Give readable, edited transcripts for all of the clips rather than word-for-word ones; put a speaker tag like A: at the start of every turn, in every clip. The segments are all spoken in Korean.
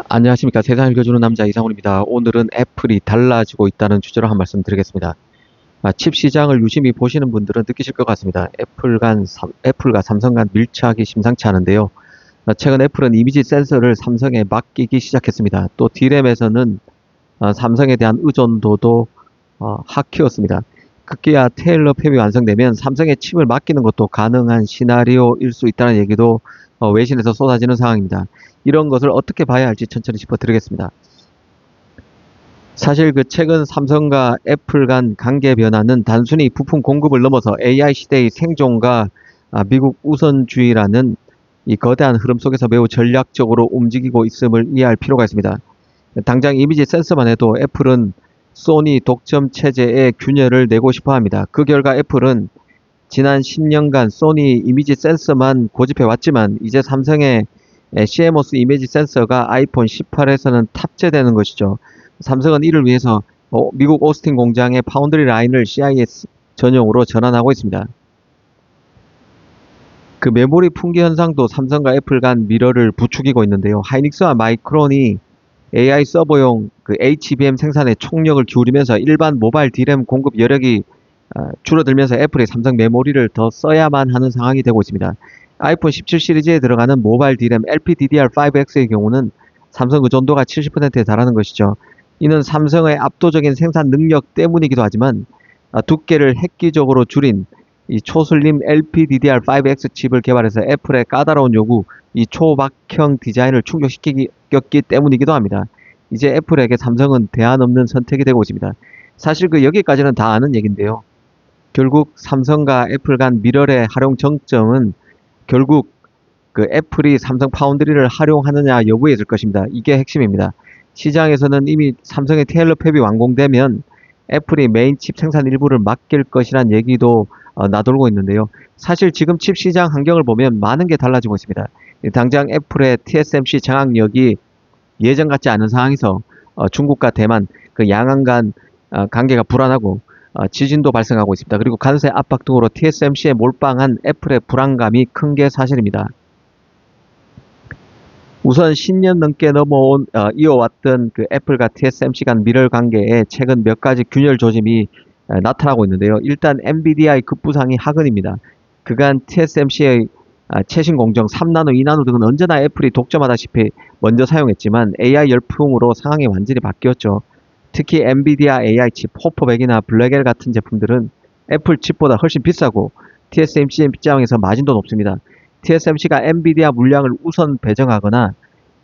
A: 안녕하십니까. 세상을 읽어주는 남자 이상훈입니다. 오늘은 애플이 달라지고 있다는 주제로 한 말씀 드리겠습니다. 칩 시장을 유심히 보시는 분들은 느끼실 것 같습니다. 애플과 삼성 간 밀착이 심상치 않은데요. 최근 애플은 이미지 센서를 삼성에 맡기기 시작했습니다. 또 D램에서는 삼성에 대한 의존도도 확 키웠습니다. 급기야 테일러 팹이 완성되면 삼성에 칩을 맡기는 것도 가능한 시나리오일 수 있다는 얘기도 외신에서 쏟아지는 상황입니다. 이런 것을 어떻게 봐야 할지 천천히 짚어드리겠습니다. 사실 최근 삼성과 애플 간 관계 변화는 단순히 부품 공급을 넘어서 AI 시대의 생존과 미국 우선주의라는 이 거대한 흐름 속에서 매우 전략적으로 움직이고 있음을 이해할 필요가 있습니다. 당장 이미지 센서만 해도 애플은 소니 독점 체제에 균열을 내고 싶어 합니다. 그 결과 애플은 지난 10년간 소니 이미지 센서만 고집해 왔지만 이제 삼성의 CMOS 이미지 센서가 아이폰 18에서는 탑재되는 것이죠. 삼성은 이를 위해서 미국 오스틴 공장의 파운드리 라인을 CIS 전용으로 전환하고 있습니다. 그 메모리 풍기 현상도 삼성과 애플 간 미러를 부추기고 있는데요. 하이닉스와 마이크론이 AI 서버용 HBM 생산에 총력을 기울이면서 일반 모바일 D램 공급 여력이 줄어들면서 애플이 삼성 메모리를 더 써야만 하는 상황이 되고 있습니다. 아이폰 17 시리즈에 들어가는 모바일 D램 LPDDR5X의 경우는 삼성 의존도가 70%에 달하는 것이죠. 이는 삼성의 압도적인 생산 능력 때문이기도 하지만 두께를 획기적으로 줄인 이 초슬림 LPDDR5X 칩을 개발해서 애플의 까다로운 요구, 이 초박형 디자인을 충족시켰기 때문이기도 합니다. 이제 애플에게 삼성은 대안 없는 선택이 되고 있습니다. 사실 여기까지는 다 아는 얘기인데요. 결국 삼성과 애플 간 미러의 활용 정점은 결국 애플이 삼성 파운드리를 활용하느냐 여부에 있을 것입니다. 이게 핵심입니다. 시장에서는 이미 삼성의 테일러 팹이 완공되면 애플이 메인 칩 생산 일부를 맡길 것이란 얘기도 나돌고 있는데요. 사실 지금 칩 시장 환경을 보면 많은 게 달라지고 있습니다. 당장 애플의 TSMC 장악력이 예전 같지 않은 상황에서 중국과 대만 양안 간 관계가 불안하고 지진도 발생하고 있습니다. 그리고 관세 압박 등으로 TSMC에 몰빵한 애플의 불안감이 큰 게 사실입니다. 우선 10년 넘게 이어왔던 애플과 TSMC 간 밀월 관계에 최근 몇 가지 균열 조짐이 나타나고 있는데요. 일단 엔비디아의 급부상이 화근입니다. 그간 TSMC의 최신 공정 3나노, 2나노 등은 언제나 애플이 독점하다시피 먼저 사용했지만 AI 열풍으로 상황이 완전히 바뀌었죠. 특히 엔비디아 AI 칩, 호퍼백이나 블랙엘 같은 제품들은 애플 칩보다 훨씬 비싸고 TSMC 입장에서 마진도 높습니다. TSMC가 엔비디아 물량을 우선 배정하거나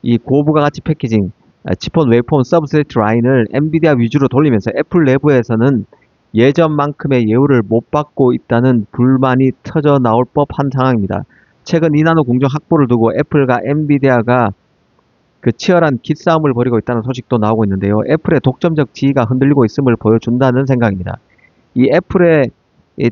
A: 이 고부가 가치 패키징, 칩온 웨이폰 서브스트레이트 라인을 엔비디아 위주로 돌리면서 애플 내부에서는 예전만큼의 예우를 못 받고 있다는 불만이 터져 나올 법한 상황입니다. 최근 이나노 공정 확보를 두고 애플과 엔비디아가 치열한 기싸움을 벌이고 있다는 소식도 나오고 있는데요. 애플의 독점적 지위가 흔들리고 있음을 보여준다는 생각입니다. 이 애플의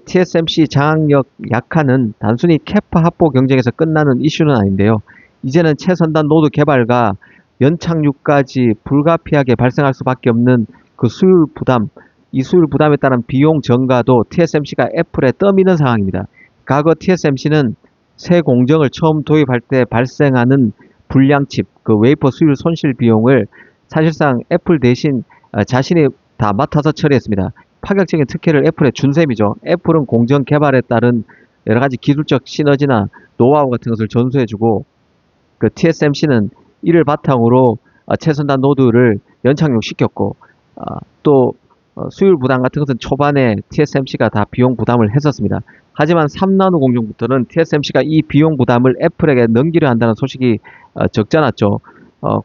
A: TSMC 장악력 약화는 단순히 캐파 확보 경쟁에서 끝나는 이슈는 아닌데요. 이제는 최선단 노드 개발과 연착륙까지 불가피하게 발생할 수밖에 없는 수율 부담, 이 수율 부담에 따른 비용 증가도 TSMC가 애플에 떠미는 상황입니다. 과거 TSMC는 새 공정을 처음 도입할 때 발생하는 불량칩, 웨이퍼 수율 손실 비용을 사실상 애플 대신 자신이 다 맡아서 처리했습니다. 파격적인 특혜를 애플에 준 셈이죠. 애플은 공정 개발에 따른 여러 가지 기술적 시너지나 노하우 같은 것을 전수해주고 TSMC는 이를 바탕으로 최선단 노드를 연착륙시켰고 또 수율 부담 같은 것은 초반에 TSMC가 다 비용 부담을 했었습니다. 하지만 3나노 공정부터는 TSMC가 이 비용 부담을 애플에게 넘기려 한다는 소식이 적잖았죠.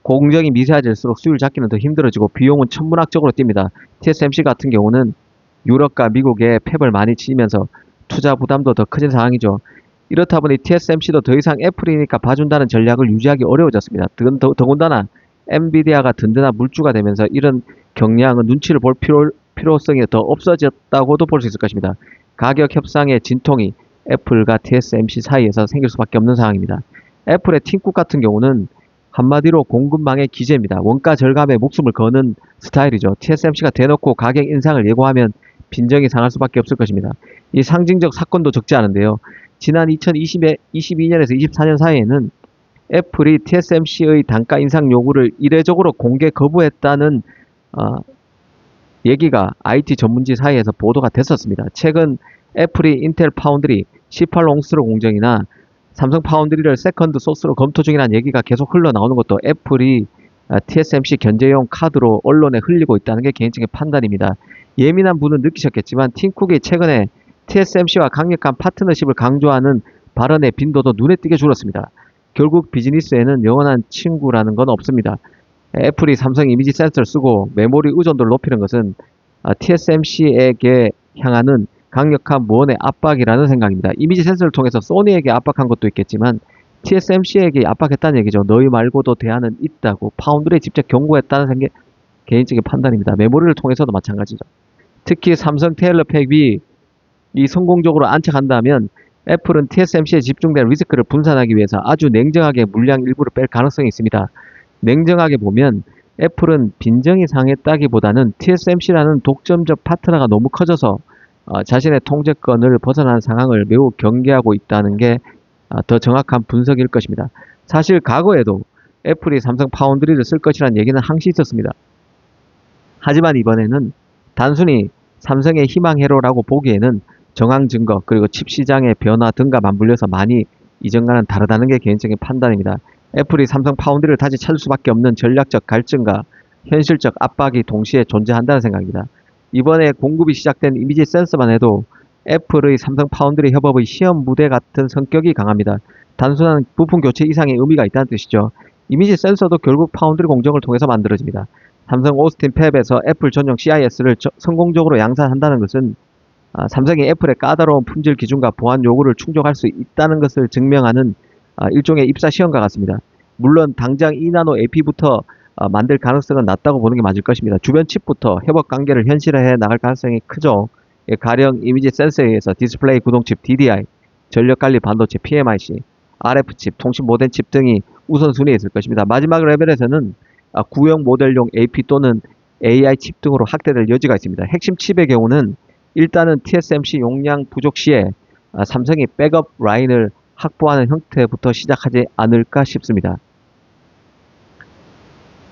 A: 공정이 미세해질수록 수율 잡기는 더 힘들어지고 비용은 천문학적으로 뜁니다. TSMC 같은 경우는 유럽과 미국에 팹을 많이 치면서 투자 부담도 더 커진 상황이죠. 이렇다 보니 TSMC도 더 이상 애플이니까 봐준다는 전략을 유지하기 어려워졌습니다. 더군다나 엔비디아가 든든한 물주가 되면서 이런 경량은 눈치를 볼 필요성이 더 없어졌다고도 볼 수 있을 것입니다. 가격 협상의 진통이 애플과 TSMC 사이에서 생길 수밖에 없는 상황입니다. 애플의 팀쿡 같은 경우는 한마디로 공급망의 기재입니다. 원가 절감에 목숨을 거는 스타일이죠. TSMC가 대놓고 가격 인상을 예고하면 빈정이 상할 수밖에 없을 것입니다. 이 상징적 사건도 적지 않은데요. 지난 2022년에서 24년 사이에는 애플이 TSMC의 단가 인상 요구를 이례적으로 공개 거부했다는 어, 얘기가 IT 전문지 사이에서 보도가 됐었습니다. 최근 애플이 인텔 파운드리 18옹스로 공정이나 삼성 파운드리를 세컨드 소스로 검토 중이라는 얘기가 계속 흘러나오는 것도 애플이 TSMC 견제용 카드로 언론에 흘리고 있다는 게 개인적인 판단입니다. 예민한 분은 느끼셨겠지만 팀쿡이 최근에 TSMC와 강력한 파트너십을 강조하는 발언의 빈도도 눈에 띄게 줄었습니다. 결국 비즈니스에는 영원한 친구라는 건 없습니다. 애플이 삼성 이미지 센서를 쓰고 메모리 의존도를 높이는 것은 TSMC에게 향하는 강력한 무언의 압박이라는 생각입니다. 이미지 센서를 통해서 소니에게 압박한 것도 있겠지만 TSMC에게 압박했다는 얘기죠. 너희 말고도 대안은 있다고 파운드리에 직접 경고했다는 개인적인 판단입니다. 메모리를 통해서도 마찬가지죠. 특히 삼성 테일러 팩이 이 성공적으로 안착한다면 애플은 TSMC에 집중된 리스크를 분산하기 위해서 아주 냉정하게 물량 일부를 뺄 가능성이 있습니다. 냉정하게 보면 애플은 빈정이 상했다기보다는 TSMC라는 독점적 파트너가 너무 커져서 자신의 통제권을 벗어나는 상황을 매우 경계하고 있다는 게 더 정확한 분석일 것입니다. 사실 과거에도 애플이 삼성 파운드리를 쓸 것이라는 얘기는 항시 있었습니다. 하지만 이번에는 단순히 삼성의 희망 회로라고 보기에는 정황 증거 그리고 칩 시장의 변화 등과 맞물려서 많이 이전과는 다르다는 게 개인적인 판단입니다. 애플이 삼성 파운드리를 다시 찾을 수밖에 없는 전략적 갈증과 현실적 압박이 동시에 존재한다는 생각입니다. 이번에 공급이 시작된 이미지 센서만 해도 애플의 삼성 파운드리 협업의 시험 무대 같은 성격이 강합니다. 단순한 부품 교체 이상의 의미가 있다는 뜻이죠. 이미지 센서도 결국 파운드리 공정을 통해서 만들어집니다. 삼성 오스틴 팹에서 애플 전용 CIS를 성공적으로 양산한다는 것은 삼성이 애플의 까다로운 품질 기준과 보안 요구를 충족할 수 있다는 것을 증명하는 일종의 입사 시험과 같습니다. 물론 당장 2나노 AP부터 만들 가능성은 낮다고 보는 게 맞을 것입니다. 주변 칩부터 협업 관계를 현실화해 나갈 가능성이 크죠. 가령 이미지 센서에 의해서 디스플레이 구동칩 DDI, 전력관리 반도체 PMIC, RF칩, 통신 모뎀 칩 등이 우선순위에 있을 것입니다. 마지막 레벨에서는 구형 모델용 AP 또는 AI 칩 등으로 확대될 여지가 있습니다. 핵심 칩의 경우는 일단은 TSMC 용량 부족 시에 삼성이 백업 라인을 확보하는 형태부터 시작하지 않을까 싶습니다.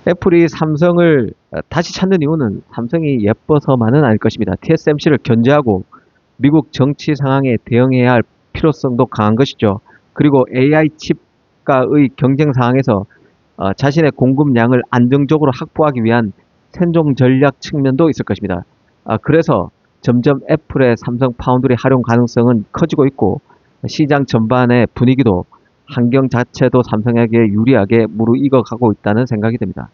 A: 애플이 삼성을 다시 찾는 이유는 삼성이 예뻐서만은 아닐 것입니다. TSMC를 견제하고 미국 정치 상황에 대응해야 할 필요성도 강한 것이죠. 그리고 AI 칩과의 경쟁 상황에서 자신의 공급량을 안정적으로 확보하기 위한 생존 전략 측면도 있을 것입니다. 그래서 점점 애플의 삼성 파운드리 활용 가능성은 커지고 있고 시장 전반의 분위기도 환경 자체도 삼성에게 유리하게 무르익어 가고 있다는 생각이 듭니다.